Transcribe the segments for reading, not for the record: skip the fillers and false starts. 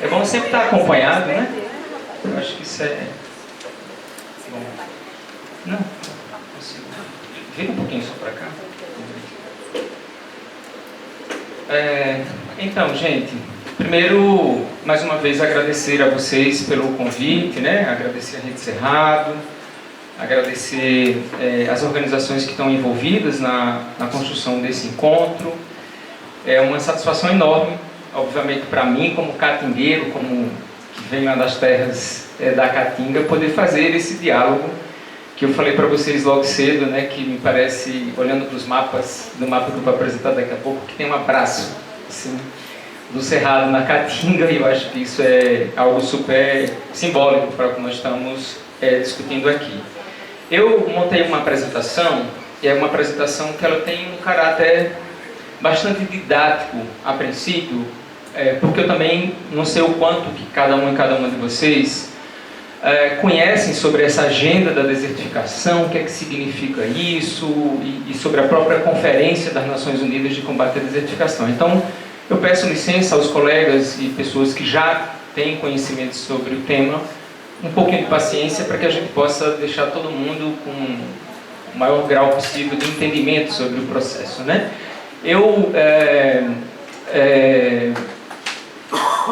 É bom sempre estar acompanhado, né? Eu acho que isso é bom. Não consigo. Vira um pouquinho só para cá. Então, gente, primeiro, mais uma vez, agradecer a vocês pelo convite, né? Agradecer a Rede Cerrado, agradecer as organizações que estão envolvidas na construção desse encontro. É uma satisfação enorme, obviamente, para mim, como catingueiro, como que venho lá das terras da Caatinga, poder fazer esse diálogo que eu falei para vocês logo cedo, né, que me parece, olhando para os mapas, do mapa que eu vou apresentar daqui a pouco, que tem um abraço assim, do Cerrado na Caatinga, e eu acho que isso é algo super simbólico para o que nós estamos discutindo aqui. Eu montei uma apresentação, e é uma apresentação que ela tem um caráter bastante didático a princípio, porque eu também não sei o quanto que cada um e cada uma de vocês conhecem sobre essa agenda da desertificação, o que é que significa isso, e sobre a própria Conferência das Nações Unidas de Combate à Desertificação. Então, eu peço licença aos colegas e pessoas que já têm conhecimento sobre o tema, um pouquinho de paciência para que a gente possa deixar todo mundo com o maior grau possível de entendimento sobre o processo, né?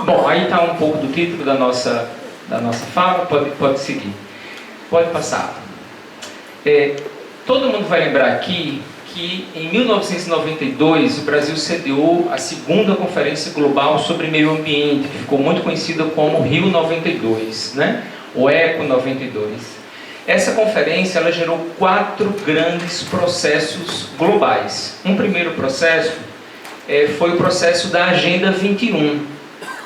Bom, aí está um pouco do título da nossa fala, pode seguir. Pode passar. Todo mundo vai lembrar aqui que em 1992 o Brasil sediou a segunda Conferência Global sobre Meio Ambiente, que ficou muito conhecida como Rio 92, né? O ECO 92. Essa conferência ela gerou 4 grandes processos globais. Um primeiro processo foi o processo da Agenda 21.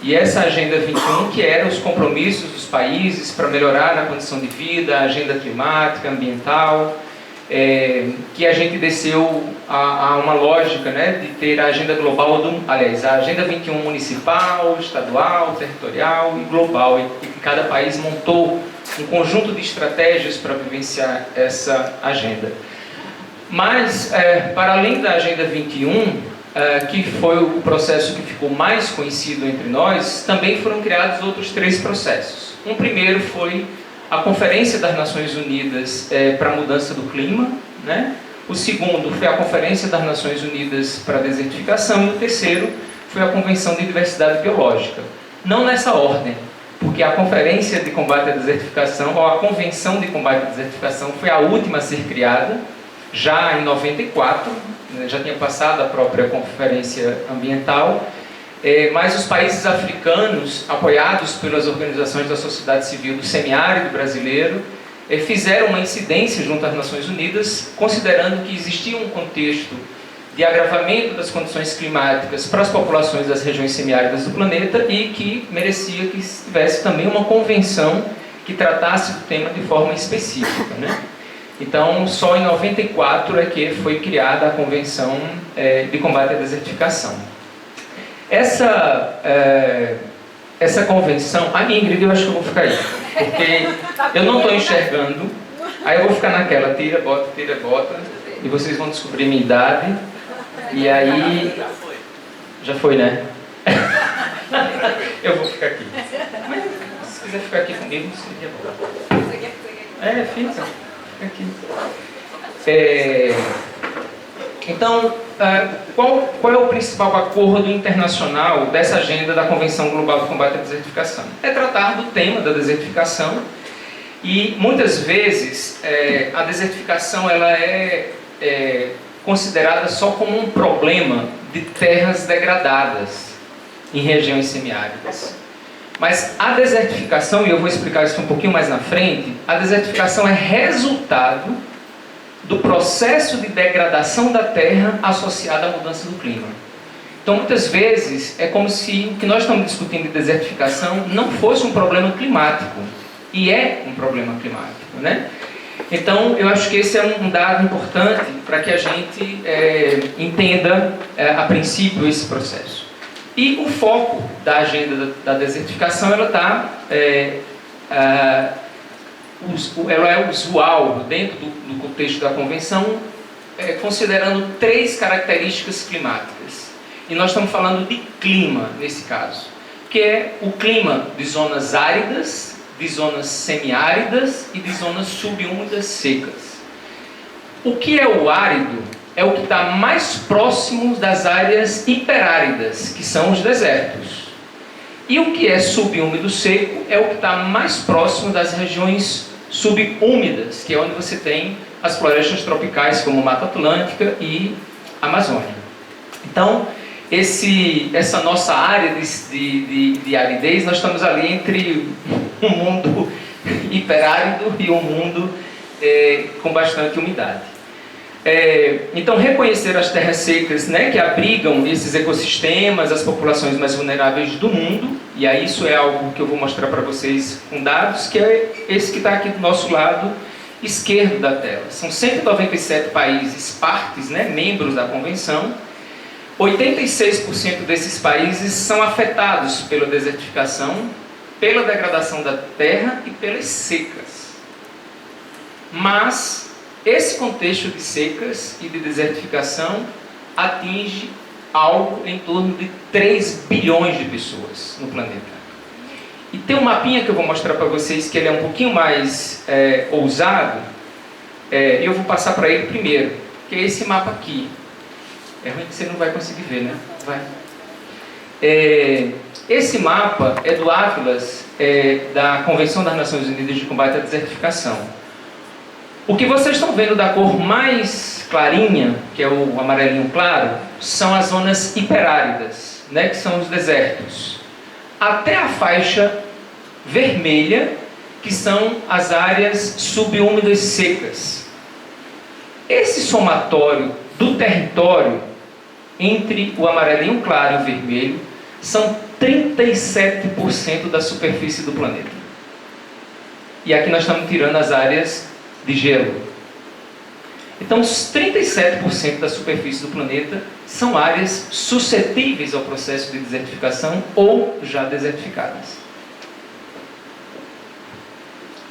E essa Agenda 21, que era os compromissos dos países para melhorar a condição de vida, a agenda climática, ambiental, que a gente desceu a uma lógica, né, de ter a agenda global, a Agenda 21 municipal, estadual, territorial e global, e que cada país montou um conjunto de estratégias para vivenciar essa agenda. Mas, para além da Agenda 21, que foi o processo que ficou mais conhecido entre nós, também foram criados outros 3 processos. Um primeiro foi a Conferência das Nações Unidas para a Mudança do Clima, né? O segundo foi a Conferência das Nações Unidas para a Desertificação, e o terceiro foi a Convenção de Diversidade Biológica. Não nessa ordem, porque a Conferência de Combate à Desertificação, ou a Convenção de Combate à Desertificação, foi a última a ser criada, já em 94, já tinha passado a própria Conferência Ambiental, mas os países africanos, apoiados pelas organizações da sociedade civil do semiárido brasileiro, fizeram uma incidência junto às Nações Unidas, considerando que existia um contexto de agravamento das condições climáticas para as populações das regiões semiáridas do planeta e que merecia que tivesse também uma convenção que tratasse do tema de forma específica, né? Então, só em 94 é que foi criada a Convenção de Combate à Desertificação. Essa convenção... Ingrid, eu acho que eu vou ficar aí, porque eu não estou enxergando, aí eu vou ficar naquela, tira, bota, e vocês vão descobrir minha idade, e aí... Já foi, né? Eu vou ficar aqui. Mas se quiser ficar aqui comigo, seria bom. Fica aqui. Então, qual é o principal acordo internacional dessa agenda da Convenção Global de Combate à Desertificação? É tratar do tema da desertificação, e muitas vezes a desertificação ela é considerada só como um problema de terras degradadas em regiões semiáridas. Mas a desertificação, e eu vou explicar isso um pouquinho mais na frente, a desertificação é resultado do processo de degradação da terra associada à mudança do clima. Então, muitas vezes, é como se o que nós estamos discutindo de desertificação não fosse um problema climático, e é um problema climático, né? Então, eu acho que esse é um dado importante para que a gente entenda, a princípio, esse processo. E o foco da agenda da desertificação, ela é usual dentro do contexto da convenção, considerando 3 características climáticas. E nós estamos falando de clima nesse caso, que é o clima de zonas áridas, de zonas semiáridas e de zonas subúmidas secas. O que é o árido? É o que está mais próximo das áreas hiperáridas, que são os desertos. E o que é subúmido seco é o que está mais próximo das regiões subúmidas, que é onde você tem as florestas tropicais, como Mata Atlântica e Amazônia. Então, essa nossa área de aridez, nós estamos ali entre um mundo hiperárido e um mundo com bastante umidade. Então, reconhecer as terras secas, né, que abrigam esses ecossistemas, as populações mais vulneráveis do mundo, e aí isso é algo que eu vou mostrar para vocês com dados, que é esse que está aqui do nosso lado esquerdo da tela. São 197 países partes, né, membros da Convenção. 86% desses países são afetados pela desertificação, pela degradação da terra e pelas secas. Mas esse contexto de secas e de desertificação atinge algo em torno de 3 bilhões de pessoas no planeta. E tem um mapinha que eu vou mostrar para vocês, que ele é um pouquinho mais ousado, e eu vou passar para ele primeiro, que é esse mapa aqui. É ruim que você não vai conseguir ver, né? Vai. Esse mapa é do Atlas da Convenção das Nações Unidas de Combate à Desertificação. O que vocês estão vendo da cor mais clarinha, que é o amarelinho claro, são as zonas hiperáridas, né, que são os desertos. Até a faixa vermelha, que são as áreas subúmidas secas. Esse somatório do território entre o amarelinho claro e o vermelho são 37% da superfície do planeta. E aqui nós estamos tirando as áreas de gelo. Então, os 37% da superfície do planeta são áreas suscetíveis ao processo de desertificação ou já desertificadas.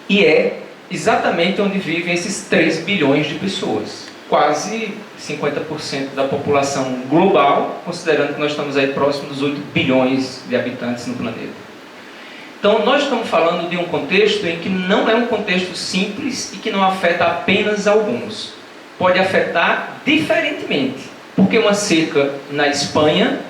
E é exatamente onde vivem esses 3 bilhões de pessoas. Quase 50% da população global, considerando que nós estamos aí próximo dos 8 bilhões de habitantes no planeta. Então, nós estamos falando de um contexto em que não é um contexto simples e que não afeta apenas alguns. Pode afetar diferentemente, porque uma seca na Espanha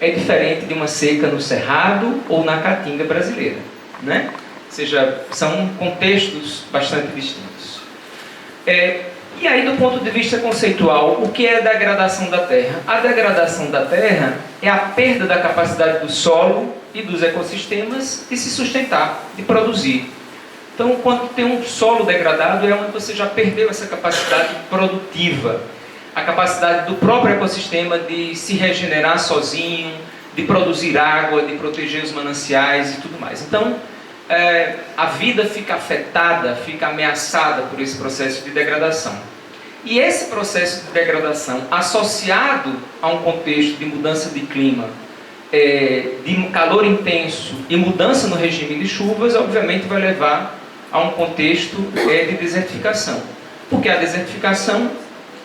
é diferente de uma seca no Cerrado ou na Caatinga brasileira, né? Ou seja, são contextos bastante distintos. E aí, do ponto de vista conceitual, o que é a degradação da terra? A degradação da terra é a perda da capacidade do solo e dos ecossistemas de se sustentar, de produzir. Então, quando tem um solo degradado, é onde você já perdeu essa capacidade produtiva, a capacidade do próprio ecossistema de se regenerar sozinho, de produzir água, de proteger os mananciais e tudo mais. Então, a vida fica afetada, fica ameaçada por esse processo de degradação. E esse processo de degradação, associado a um contexto de mudança de clima, de calor intenso e mudança no regime de chuvas, obviamente vai levar a um contexto de desertificação. Porque a desertificação,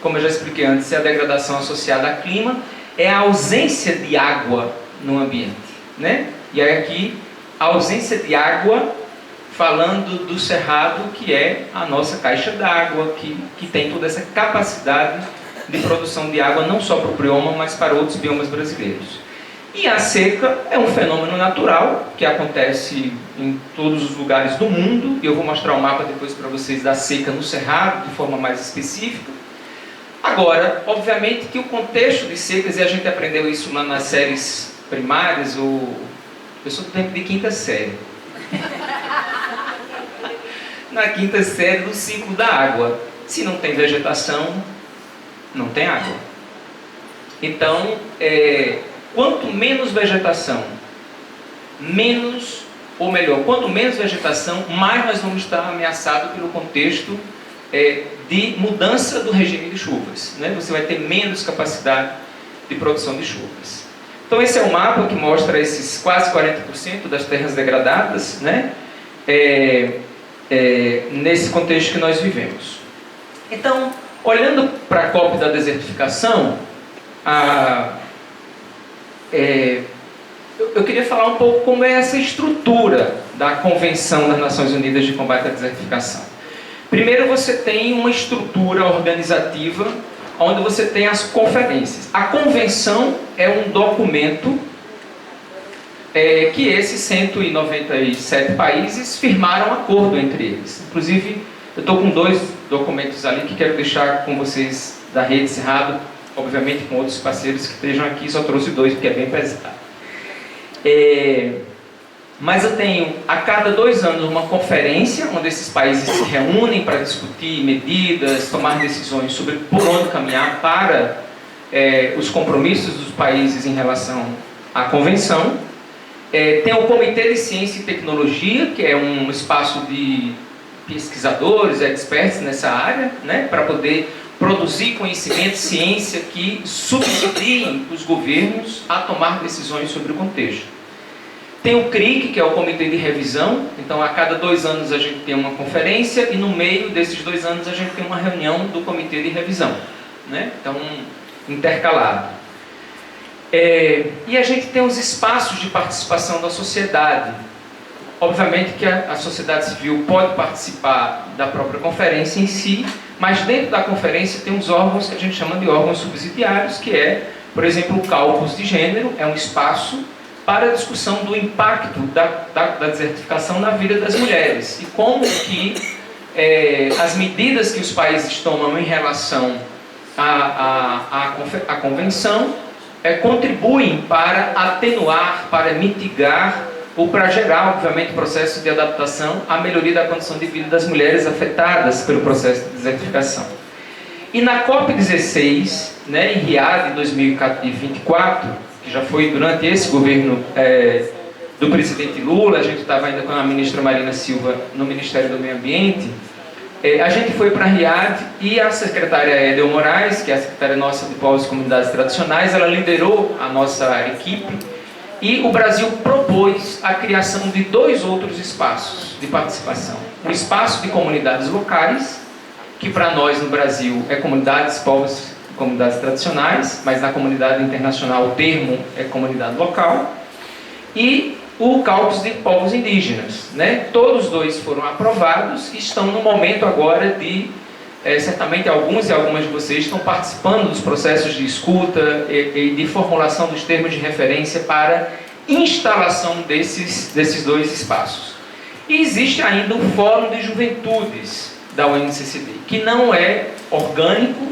como eu já expliquei antes, é a degradação associada a clima, é a ausência de água no ambiente, né? E aí aqui, a ausência de água, falando do cerrado, que é a nossa caixa d'água, que tem toda essa capacidade de produção de água, não só para o bioma, mas para outros biomas brasileiros. E a seca é um fenômeno natural, que acontece em todos os lugares do mundo, e eu vou mostrar um mapa depois para vocês da seca no cerrado, de forma mais específica. Agora, obviamente que o contexto de secas, e a gente aprendeu isso lá nas séries primárias, eu sou do tempo de quinta série. Na quinta série do ciclo da água. Se não tem vegetação, não tem água. Então, quanto menos vegetação, quanto menos vegetação, mais nós vamos estar ameaçados pelo contexto de mudança do regime de chuvas, né? Você vai ter menos capacidade de produção de chuvas. Então esse é um mapa que mostra esses quase 40% das terras degradadas, né? Nesse contexto que nós vivemos. Então, olhando para a COP da desertificação, eu queria falar um pouco como é essa estrutura da Convenção das Nações Unidas de Combate à Desertificação. Primeiro, você tem uma estrutura organizativa onde você tem as conferências. A convenção é um documento que esses 197 países firmaram acordo entre eles. Inclusive, eu estou com 2 documentos ali que quero deixar com vocês da Rede Cerrado, obviamente com outros parceiros que estejam aqui, só trouxe 2 porque é bem pesado. Mas eu tenho a cada 2 anos uma conferência onde esses países se reúnem para discutir medidas, tomar decisões sobre por onde caminhar para os compromissos dos países em relação à convenção. Tem o Comitê de Ciência e Tecnologia, que é um espaço de pesquisadores, experts nessa área, né, para poder produzir conhecimento, ciência que subsidiem os governos a tomar decisões sobre o contexto. Tem o CRIC, que é o Comitê de Revisão. Então, a cada 2 anos a gente tem uma conferência e no meio desses 2 anos a gente tem uma reunião do Comitê de Revisão, né? Então, intercalado. E a gente tem os espaços de participação da sociedade. Obviamente que a sociedade civil pode participar da própria conferência em si, mas dentro da conferência tem uns órgãos que a gente chama de órgãos subsidiários, que por exemplo, o Caucus de Gênero, é um espaço para a discussão do impacto da desertificação na vida das mulheres e como que as medidas que os países tomam em relação à convenção contribuem para atenuar, para mitigar ou para gerar, obviamente, o processo de adaptação à melhoria da condição de vida das mulheres afetadas pelo processo de desertificação. E na COP16, né, em Riad, em 2024, que já foi durante esse governo do presidente Lula, a gente estava ainda com a ministra Marina Silva no Ministério do Meio Ambiente, a gente foi para Riad e a secretária Edel Moraes, que é a secretária nossa de Povos e Comunidades Tradicionais, ela liderou a nossa equipe e o Brasil propôs a criação de 2 outros espaços de participação. Um espaço de comunidades locais, que para nós no Brasil é comunidades, povos e comunidades tradicionais, mas na comunidade internacional o termo é comunidade local, e o Caucus de Povos Indígenas, né? Todos 2 foram aprovados e estão no momento agora de, certamente alguns e algumas de vocês estão participando dos processos de escuta e de formulação dos termos de referência para instalação desses 2 espaços. E existe ainda o Fórum de Juventudes da UNCCD, que não é orgânico,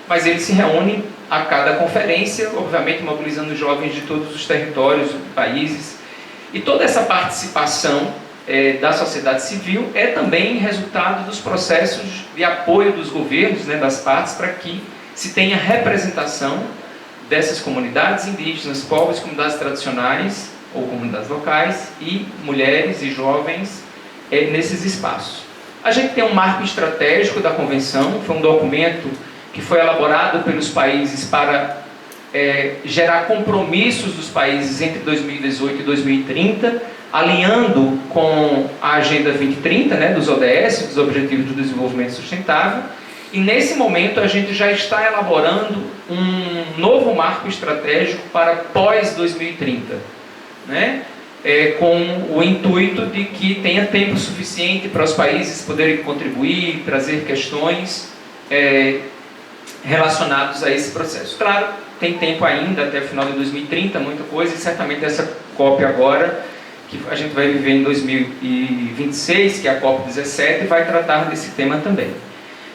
mas ele se reúne a cada conferência, obviamente mobilizando jovens de todos os territórios, países. E toda essa participação da sociedade civil é também resultado dos processos de apoio dos governos, né, das partes, para que se tenha representação dessas comunidades indígenas, povos, comunidades tradicionais ou comunidades locais e mulheres e jovens nesses espaços. A gente tem um marco estratégico da convenção, foi um documento que foi elaborado pelos países para gerar compromissos dos países entre 2018 e 2030, alinhando com a Agenda 2030, né, dos ODS, dos Objetivos do Desenvolvimento Sustentável. E nesse momento a gente já está elaborando um novo marco estratégico para pós-2030, né, com o intuito de que tenha tempo suficiente para os países poderem contribuir, trazer questões relacionadas a esse processo. Claro, tem tempo ainda, até o final de 2030, muita coisa, e certamente essa COP agora, que a gente vai viver em 2026, que é a COP17, vai tratar desse tema também.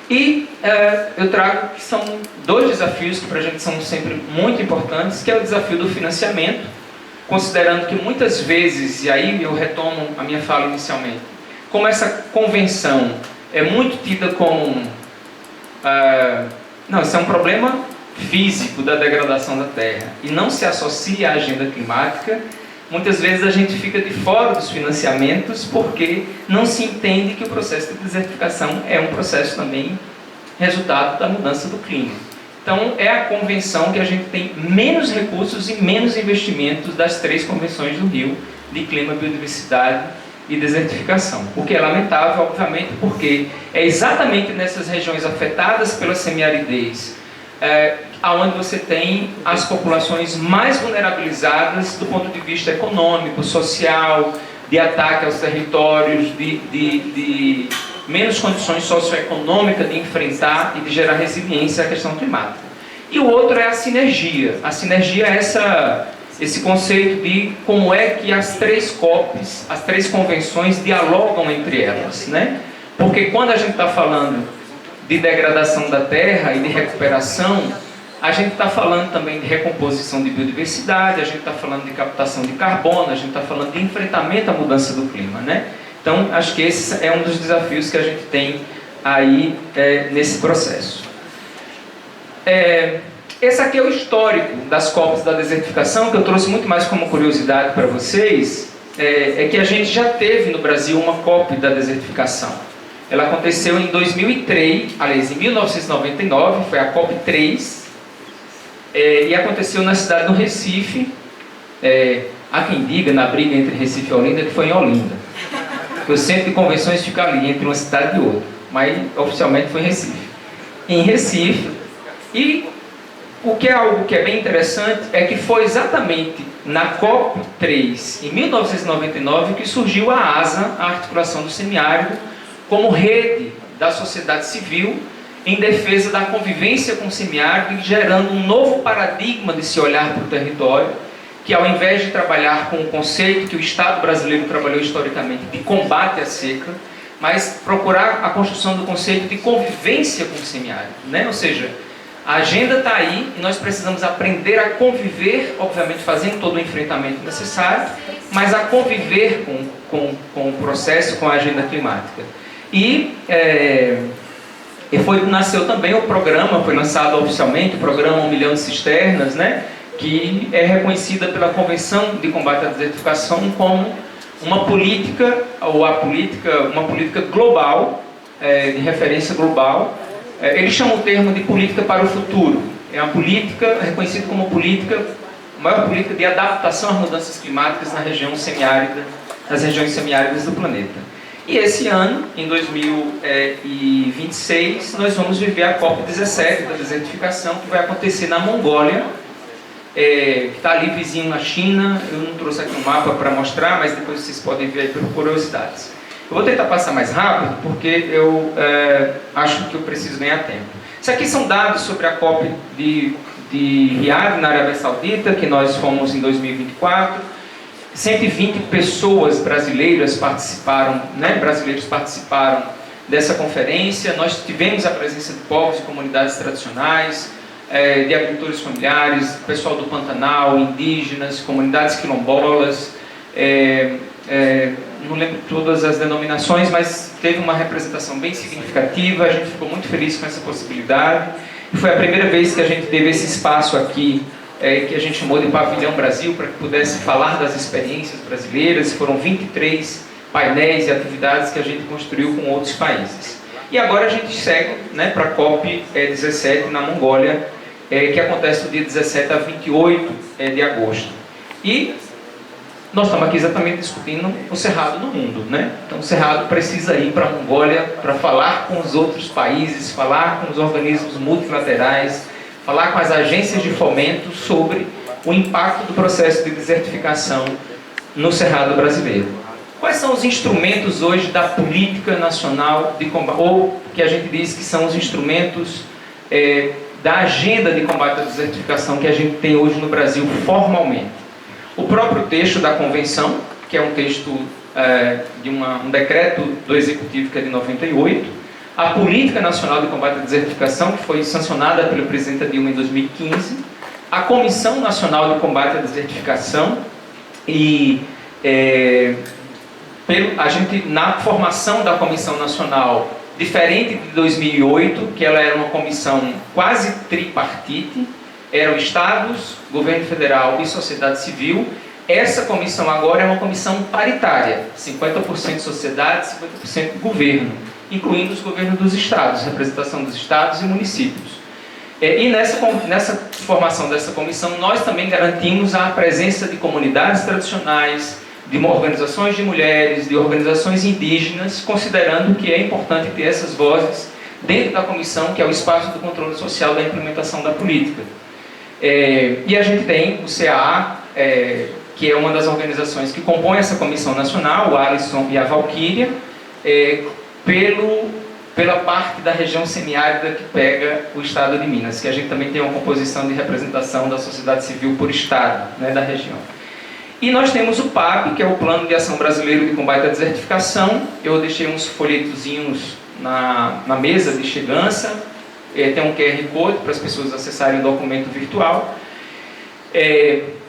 E eu trago que são 2 desafios que para a gente são sempre muito importantes, que é o desafio do financiamento, considerando que muitas vezes, e aí eu retomo a minha fala inicialmente, como essa convenção é muito tida como... não, isso é um problema físico da degradação da Terra e não se associa à agenda climática, muitas vezes a gente fica de fora dos financiamentos porque não se entende que o processo de desertificação é um processo também resultado da mudança do clima. Então é a convenção que a gente tem menos recursos e menos investimentos das 3 convenções do Rio de clima, biodiversidade e desertificação. O que é lamentável, obviamente, porque é exatamente nessas regiões afetadas pela semiaridez onde você tem as populações mais vulnerabilizadas do ponto de vista econômico, social, de ataque aos territórios, de menos condições socioeconômicas de enfrentar e de gerar resiliência à questão climática. E o outro é a sinergia. A sinergia é esse conceito de como é que as três COPs, as três convenções dialogam entre elas, né? Porque quando a gente está falando de degradação da terra e de recuperação, a gente está falando também de recomposição de biodiversidade, a gente está falando de captação de carbono, a gente está falando de enfrentamento à mudança do clima, né? Então, acho que esse é um dos desafios que a gente tem aí nesse processo. Esse aqui é o histórico das COPs da desertificação, que eu trouxe muito mais como curiosidade para vocês, é que a gente já teve no Brasil uma COP da desertificação. Ela aconteceu em 2003, aliás, em 1999, foi a COP 3, e aconteceu na cidade do Recife. Há quem diga, na briga entre Recife e Olinda, que foi em Olinda. O centro de convenções fica ali, entre uma cidade e outra, mas oficialmente foi em Recife. Em Recife, e o que é algo que é bem interessante é que foi exatamente na COP3, em 1999, que surgiu a ASA, a Articulação do Semiárido, como rede da sociedade civil em defesa da convivência com o semiárido e gerando um novo paradigma de se olhar para o território, que ao invés de trabalhar com o conceito que o Estado brasileiro trabalhou historicamente de combate à seca, mas procurar a construção do conceito de convivência com o semiárido, né? Ou seja, a agenda está aí e nós precisamos aprender a conviver, obviamente fazendo todo o enfrentamento necessário, mas a conviver com o processo, com a agenda climática. Nasceu também o programa, foi lançado oficialmente o programa 1 milhão de cisternas, né, que é reconhecida pela Convenção de Combate à Desertificação como uma política, uma política global, de referência global. Eles chamam o termo de política para o futuro. É uma política reconhecida como a maior política de adaptação às mudanças climáticas na região semiárida, nas regiões semiáridas do planeta. E esse ano, em 2026, nós vamos viver a COP17 da desertificação, que vai acontecer na Mongólia, que está ali vizinho na China. Eu não trouxe aqui um mapa para mostrar, mas depois vocês podem ver aí por curiosidades. Eu vou tentar passar mais rápido, porque eu acho que eu preciso ganhar tempo. Isso aqui são dados sobre a COP de Riad, na Arábia Saudita, que nós fomos em 2024. 120 pessoas brasileiras participaram, brasileiros participaram dessa conferência. Nós tivemos a presença de povos e comunidades tradicionais, de agricultores familiares, pessoal do Pantanal, indígenas, comunidades quilombolas, não lembro todas as denominações, mas teve uma representação bem significativa. A gente ficou muito feliz com essa possibilidade. E foi a primeira vez que a gente teve esse espaço aqui, que a gente chamou de Pavilhão Brasil, para que pudesse falar das experiências brasileiras. Foram 23 painéis e atividades que a gente construiu com outros países. E agora a gente segue, para a COP17 na Mongólia, que acontece do dia 17 a 28 de agosto. E nós estamos aqui exatamente discutindo o Cerrado no mundo, né? Então o Cerrado precisa ir para a Mongólia para falar com os outros países, falar com os organismos multilaterais, falar com as agências de fomento sobre o impacto do processo de desertificação no Cerrado brasileiro. Quais são os instrumentos hoje da política nacional de combate, ou que a gente diz que são os instrumentos da agenda de combate à desertificação que a gente tem hoje no Brasil formalmente? O próprio texto da Convenção, que é um texto de um decreto do Executivo, que é de 98, a Política Nacional de Combate à Desertificação, que foi sancionada pela presidenta Dilma em 2015, a Comissão Nacional de Combate à Desertificação, e a gente, na formação da Comissão Nacional, diferente de 2008, que ela era uma comissão quase tripartite, eram estados, governo federal e sociedade civil. Essa comissão agora é uma comissão paritária, 50% sociedade, 50% governo, incluindo os governos dos estados, representação dos estados e municípios. E nessa formação dessa comissão, nós também garantimos a presença de comunidades tradicionais, de organizações de mulheres, de organizações indígenas, considerando que é importante ter essas vozes dentro da comissão, que é o espaço do controle social da implementação da política. E a gente tem o CAA, que é uma das organizações que compõe essa comissão nacional, o Alisson e a Valquíria, pela parte da região semiárida que pega o estado de Minas, que a gente também tem uma composição de representação da sociedade civil por estado, né, da região. E nós temos o PAB, que é o Plano de Ação Brasileiro de Combate à Desertificação. Eu deixei uns folhetozinhos na mesa de chegança, tem um QR Code para as pessoas acessarem o documento virtual,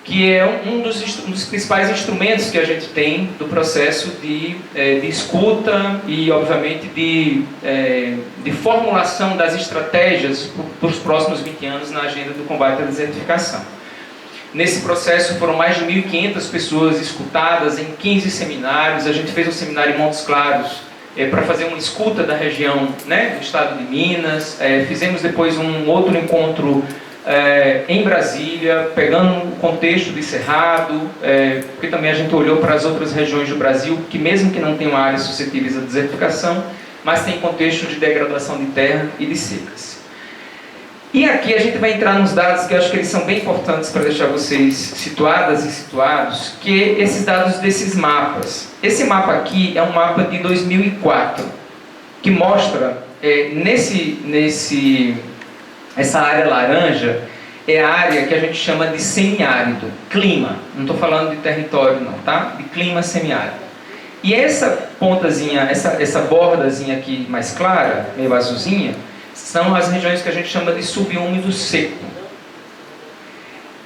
que é um dos principais instrumentos que a gente tem do processo de escuta e, obviamente, de formulação das estratégias para os próximos 20 anos na agenda do combate à desertificação. Nesse processo foram mais de 1.500 pessoas escutadas em 15 seminários. A gente fez um seminário em Montes Claros para fazer uma escuta da região, né, do estado de Minas. Fizemos depois um outro encontro em Brasília, pegando o contexto de Cerrado, porque também a gente olhou para as outras regiões do Brasil, que mesmo que não tenham áreas suscetíveis à desertificação, mas tem contexto de degradação de terra e de secas. E aqui a gente vai entrar nos dados que eu acho que eles são bem importantes para deixar vocês situadas e situados, que é esses dados desses mapas. Esse mapa aqui é um mapa de 2004, que mostra, essa área laranja é a área que a gente chama de semiárido, clima. Não estou falando de território não, tá? De clima semiárido. E essa pontazinha, essa bordazinha aqui mais clara, meio azulzinha, são as regiões que a gente chama de subúmido seco.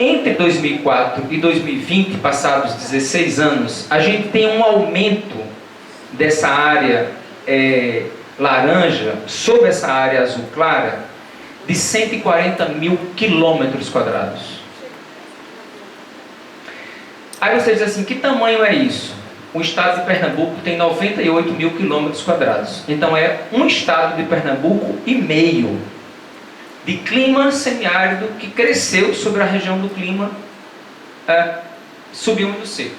Entre 2004 e 2020, passados 16 anos, a gente tem um aumento dessa área laranja sobre essa área azul clara de 140 mil quilômetros quadrados. Aí você diz assim, que tamanho é isso? O estado de Pernambuco tem 98 mil quilômetros quadrados. Então é um estado de Pernambuco e meio de clima semiárido que cresceu sobre a região do clima subúmido seco.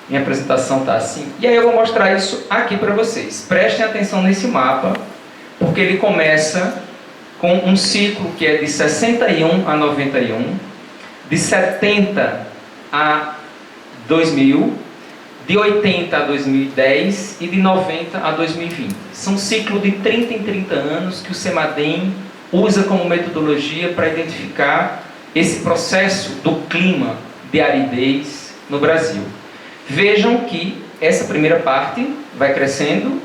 Minha apresentação está assim. E aí eu vou mostrar isso aqui para vocês. Prestem atenção nesse mapa, porque ele começa com um ciclo que é de 61 a 91, de 70 a 2000, de 80 a 2010 e de 90 a 2020. São ciclos de 30 em 30 anos que o CEMADEM usa como metodologia para identificar esse processo do clima de aridez no Brasil. Vejam que essa primeira parte vai crescendo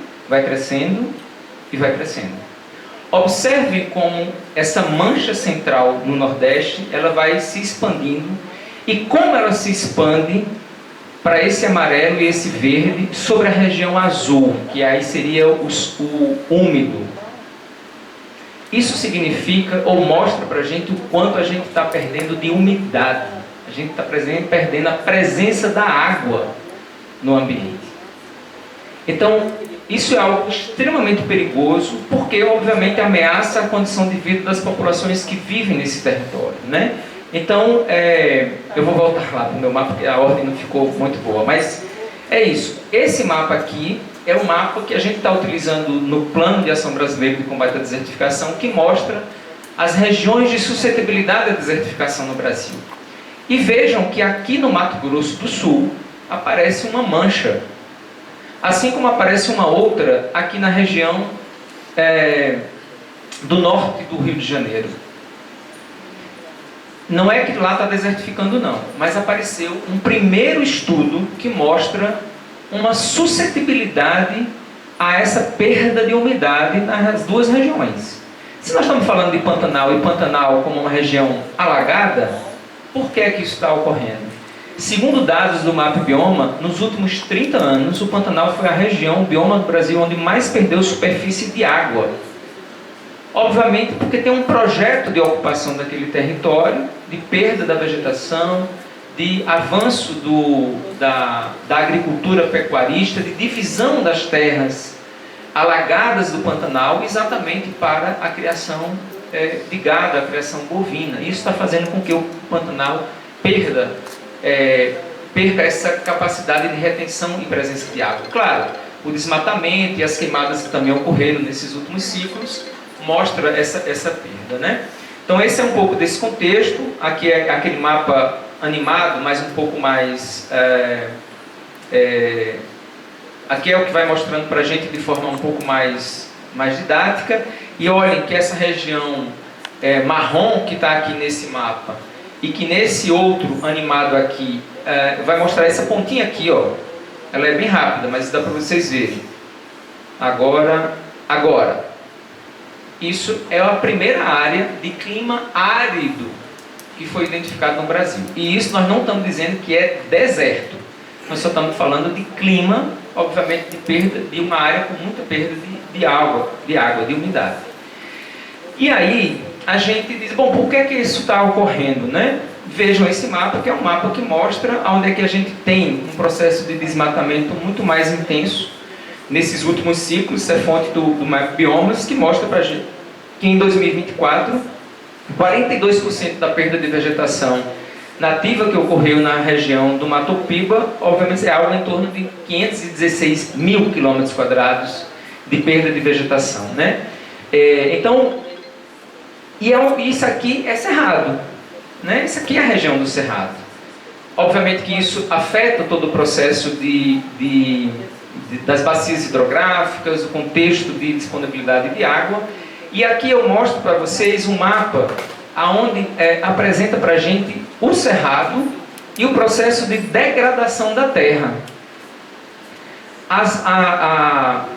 e vai crescendo. Observe como essa mancha central no Nordeste, ela vai se expandindo, e como ela se expande para esse amarelo e esse verde sobre a região azul, que aí seria o úmido. Isso significa, ou mostra para a gente o quanto a gente está perdendo de umidade. A gente está perdendo a presença da água no ambiente. Então, isso é algo extremamente perigoso, porque obviamente ameaça a condição de vida das populações que vivem nesse território, né? Então, eu vou voltar lá para o meu mapa, porque a ordem não ficou muito boa, mas é isso. Esse mapa aqui é um mapa que a gente está utilizando no Plano de Ação Brasileiro de Combate à Desertificação, que mostra as regiões de suscetibilidade à desertificação no Brasil. E vejam que aqui no Mato Grosso do Sul aparece uma mancha, assim como aparece uma outra aqui na região do norte do Rio de Janeiro. Não é que lá está desertificando não, mas apareceu um primeiro estudo que mostra uma suscetibilidade a essa perda de umidade nas duas regiões. Se nós estamos falando de Pantanal e Pantanal como uma região alagada, por que isso está ocorrendo? Segundo dados do MapBioma, nos últimos 30 anos, o Pantanal foi a região, o bioma do Brasil, onde mais perdeu superfície de água. Obviamente porque tem um projeto de ocupação daquele território, de perda da vegetação, de avanço da agricultura pecuarista, de divisão das terras alagadas do Pantanal, exatamente para a criação de gado, a criação bovina. Isso está fazendo com que o Pantanal perca essa capacidade de retenção e presença de água. Claro, o desmatamento e as queimadas que também ocorreram nesses últimos ciclos, mostra essa perda, né? Então esse é um pouco desse contexto. Aqui é aquele mapa animado, mas um pouco mais... aqui é o que vai mostrando para a gente de forma um pouco mais didática. E olhem que essa região marrom que está aqui nesse mapa e que nesse outro animado aqui vai mostrar essa pontinha aqui, ó. Ela é bem rápida, mas dá para vocês verem. Agora. Isso é a primeira área de clima árido que foi identificado no Brasil. E isso nós não estamos dizendo que é deserto. Nós só estamos falando de clima, obviamente de perda de uma área com muita perda de água, de umidade. E aí a gente diz, bom, por que isso está ocorrendo, né? Vejam esse mapa, que é um mapa que mostra onde é que a gente tem um processo de desmatamento muito mais intenso nesses últimos ciclos. Isso é fonte do Microbiomas, que mostra para a gente que em 2024, 42% da perda de vegetação nativa que ocorreu na região do Mato Piba, obviamente é algo em torno de 516 mil quilômetros quadrados de perda de vegetação, né? Então, isso aqui é cerrado, né? Isso aqui é a região do cerrado. Obviamente que isso afeta todo o processo das bacias hidrográficas, o contexto de disponibilidade de água. E aqui eu mostro para vocês um mapa onde apresenta para a gente o cerrado e o processo de degradação da terra.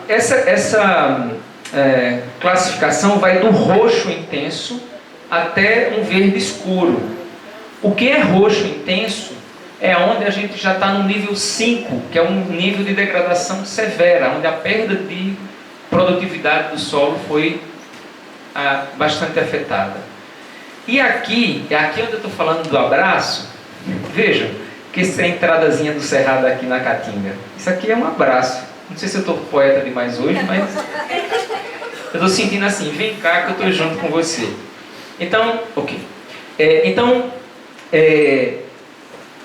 Essa classificação vai do roxo intenso até um verde escuro. O que é roxo intenso é onde a gente já está no nível 5, que é um nível de degradação severa, onde a perda de produtividade do solo foi bastante afetada. E aqui onde eu estou falando do abraço. Vejam que essa é a entradazinha do cerrado aqui na Caatinga. Isso aqui é um abraço. Não sei se eu estou poeta demais hoje, mas eu estou sentindo assim, vem cá que eu estou junto com você. Então, ok.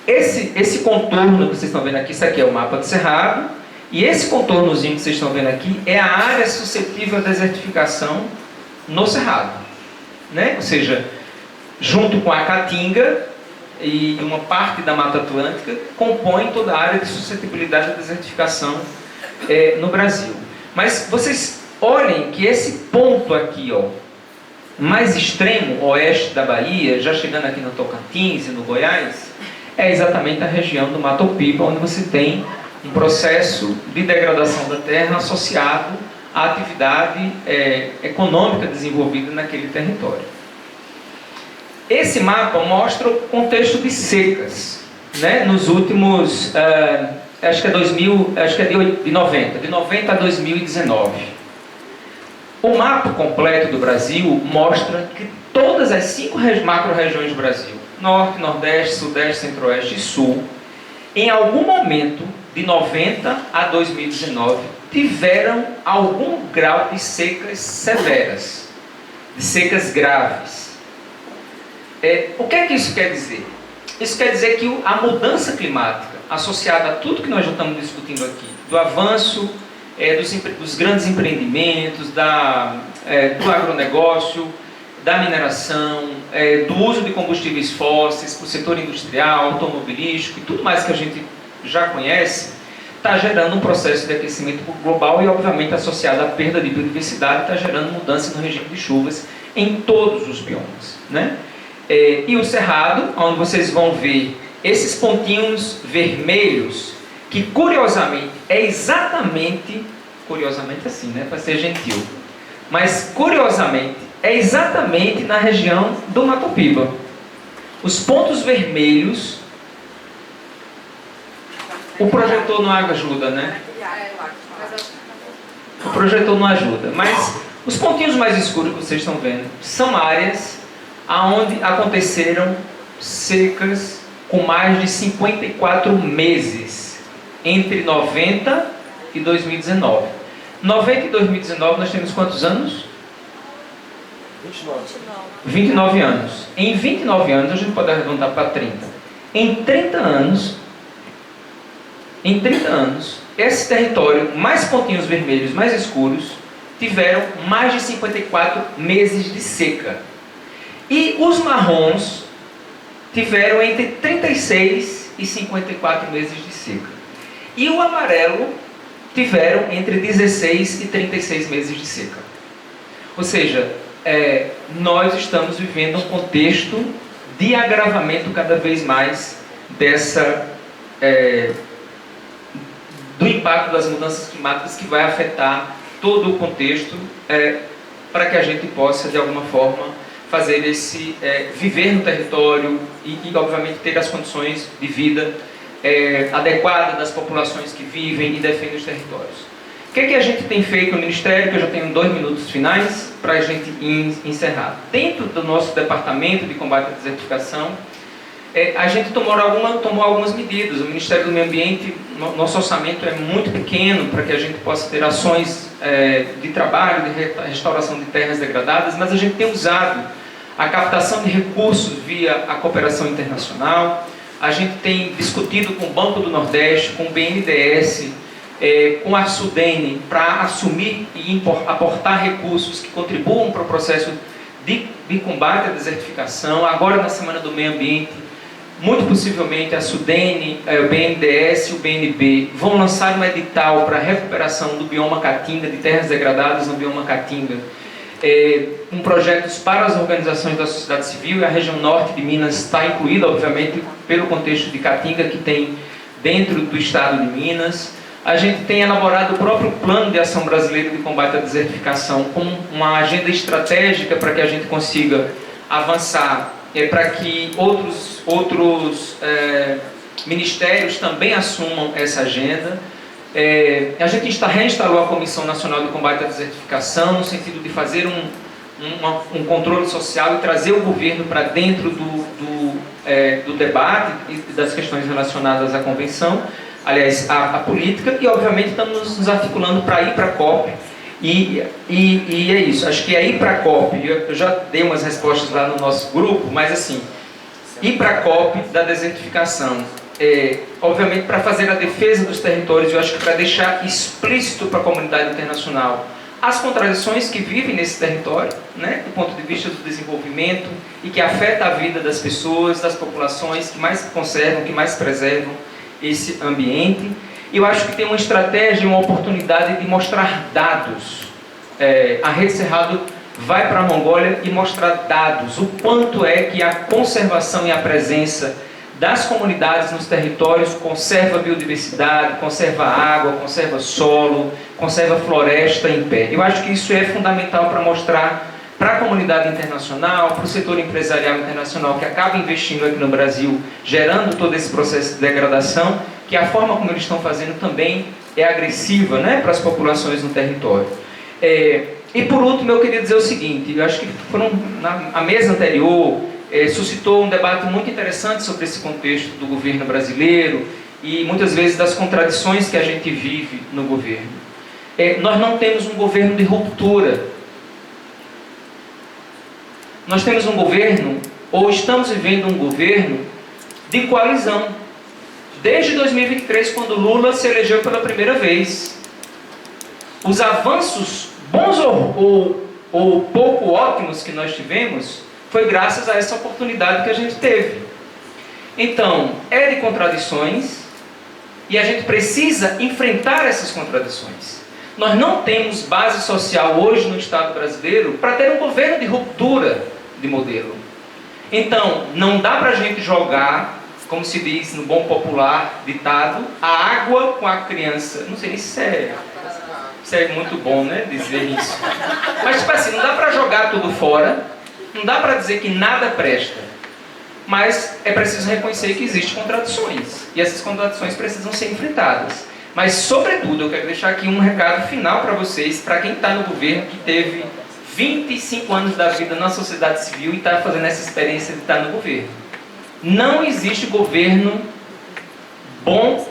Esse contorno que vocês estão vendo aqui, isso aqui é o mapa do cerrado, e esse contornozinho que vocês estão vendo aqui é a área suscetível à desertificação no cerrado, né? Ou seja, junto com a Caatinga e uma parte da Mata Atlântica, compõe toda a área de suscetibilidade à desertificação no Brasil. Mas vocês olhem que esse ponto aqui, ó, mais extremo, oeste da Bahia, já chegando aqui no Tocantins e no Goiás, é exatamente a região do Mato Piba, onde você tem um processo de degradação da terra associado à atividade econômica desenvolvida naquele território. Esse mapa mostra o contexto de secas, né? Nos últimos, acho que é de 90 a 2019. O mapa completo do Brasil mostra que todas as 5 macro-regiões do Brasil, Norte, Nordeste, Sudeste, Centro-Oeste e Sul, em algum momento, de 90 a 2019, tiveram algum grau de secas severas, de secas graves. O que é que isso quer dizer? Isso quer dizer que a mudança climática, associada a tudo que nós já estamos discutindo aqui, do avanço dos grandes empreendimentos, do agronegócio, da mineração, do uso de combustíveis fósseis para o setor industrial, automobilístico e tudo mais que a gente já conhece, está gerando um processo de aquecimento global e, obviamente, associado à perda de biodiversidade, está gerando mudança no regime de chuvas em todos os biomas, né? E o cerrado, onde vocês vão ver esses pontinhos vermelhos, que curiosamente assim, né, para ser gentil, mas curiosamente é exatamente na região do Mato Piba. Os pontos vermelhos, o projetor não ajuda, né? O projetor não ajuda, mas os pontinhos mais escuros que vocês estão vendo são áreas onde aconteceram secas com mais de 54 meses entre 90 e 2019. 90 e 2019 nós temos quantos anos? 29 anos. Em 29 anos, a gente pode arredondar para 30. Em 30 anos, em 30 anos, esse território, mais pontinhos vermelhos, mais escuros, tiveram mais de 54 meses de seca. E os marrons tiveram entre 36 e 54 meses de seca. E o amarelo tiveram entre 16 e 36 meses de seca. Ou seja, nós estamos vivendo um contexto de agravamento cada vez mais do impacto das mudanças climáticas, que vai afetar todo o contexto para que a gente possa, de alguma forma, fazer viver no território e, obviamente, ter as condições de vida adequadas das populações que vivem e defendem os territórios. O que a gente tem feito no Ministério, que eu já tenho 2 minutos finais para a gente encerrar. Dentro do nosso Departamento de Combate à Desertificação, a gente tomou algumas medidas. O Ministério do Meio Ambiente, nosso orçamento é muito pequeno para que a gente possa ter ações de trabalho, de restauração de terras degradadas, mas a gente tem usado a captação de recursos via a cooperação internacional. A gente tem discutido com o Banco do Nordeste, com o BNDES, com a Sudene, para assumir e aportar recursos que contribuam para o processo de combate à desertificação. Agora, na Semana do Meio Ambiente, muito possivelmente a Sudene, o BNDES e o BNB vão lançar um edital para a recuperação do bioma Caatinga, de terras degradadas no bioma Caatinga, com projetos para as organizações da sociedade civil, e a região norte de Minas está incluída, obviamente, pelo contexto de Caatinga, que tem dentro do estado de Minas. A gente tem elaborado o próprio Plano de Ação Brasileiro de Combate à Desertificação como uma agenda estratégica para que a gente consiga avançar, para que outros ministérios também assumam essa agenda. A gente reinstalou a Comissão Nacional de Combate à Desertificação, no sentido de fazer um controle social e trazer o governo para dentro do debate e das questões relacionadas à convenção, aliás, à política, e obviamente estamos nos articulando para ir para a COP. E é isso, acho que é ir para a COP, eu já dei umas respostas lá no nosso grupo, mas assim, ir para a COP da desertificação, obviamente para fazer a defesa dos territórios, eu acho que para deixar explícito para a comunidade internacional as contradições que vivem nesse território, né, do ponto de vista do desenvolvimento, e que afeta a vida das pessoas, das populações que mais conservam, que mais preservam esse ambiente. Eu acho que tem uma estratégia, uma oportunidade de mostrar dados. A Rede Cerrado vai para a Mongólia e mostrar dados, o quanto é que a conservação e a presença das comunidades nos territórios conserva a biodiversidade, conserva a água, conserva solo, conserva a floresta em pé. Eu acho que isso é fundamental para mostrar para a comunidade internacional, para o setor empresarial internacional que acaba investindo aqui no Brasil, gerando todo esse processo de degradação, que a forma como eles estão fazendo também é agressiva, né, para as populações no território. E por último, eu queria dizer o seguinte, eu acho que a mesa anterior suscitou um debate muito interessante sobre esse contexto do governo brasileiro e muitas vezes das contradições que a gente vive no governo. Nós não temos um governo de ruptura. Nós temos um governo, ou estamos vivendo um governo de coalizão. Desde 2023, quando Lula se elegeu pela primeira vez. Os avanços, bons ou pouco ótimos que nós tivemos, foi graças a essa oportunidade que a gente teve. Então, de contradições, e a gente precisa enfrentar essas contradições. Nós não temos base social hoje no Estado brasileiro para ter um governo de ruptura de modelo. Então, não dá para a gente jogar, como se diz no bom popular ditado, a água com a criança. Não sei nem se é muito bom, né, dizer isso. Mas, tipo assim, não dá para jogar tudo fora, não dá para dizer que nada presta. Mas é preciso reconhecer que existem contradições. E essas contradições precisam ser enfrentadas. Mas, sobretudo, eu quero deixar aqui um recado final para vocês, para quem está no governo, que teve 25 anos da vida na sociedade civil e está fazendo essa experiência de estar no governo. Não existe governo bom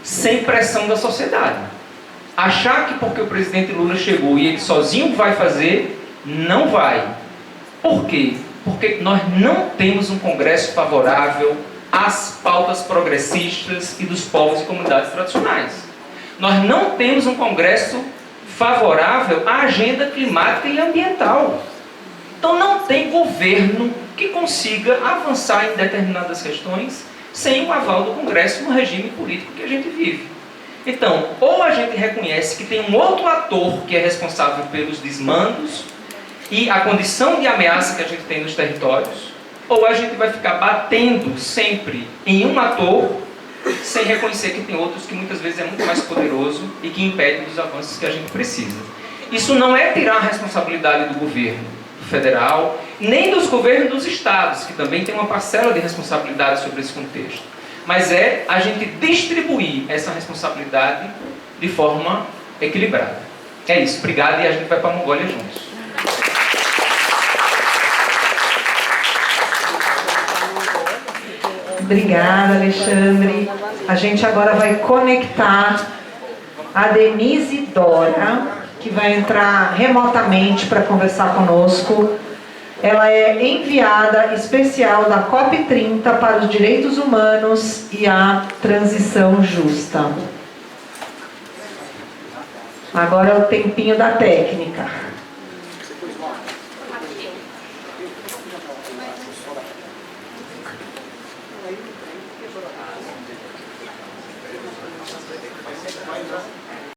sem pressão da sociedade. Achar que porque o presidente Lula chegou e ele sozinho vai fazer, não vai. Por quê? Porque nós não temos um Congresso favorável às pautas progressistas e dos povos e comunidades tradicionais. Nós não temos um Congresso favorável à agenda climática e ambiental. Então não tem governo que consiga avançar em determinadas questões sem o aval do Congresso no regime político que a gente vive. Então, ou a gente reconhece que tem um outro ator que é responsável pelos desmandos e a condição de ameaça que a gente tem nos territórios, ou a gente vai ficar batendo sempre em um ator sem reconhecer que tem outros que muitas vezes é muito mais poderoso e que impede os avanços que a gente precisa. Isso não é tirar a responsabilidade do governo federal, nem dos governos dos estados, que também tem uma parcela de responsabilidade sobre esse contexto. Mas é a gente distribuir essa responsabilidade de forma equilibrada. É isso. Obrigado e a gente vai para a Mongólia juntos. Obrigada, Alexandre. A gente agora vai conectar a Denise Dora, que vai entrar remotamente para conversar conosco. Ela é enviada especial da COP30 para os direitos humanos e a transição justa. Agora é o tempinho da técnica.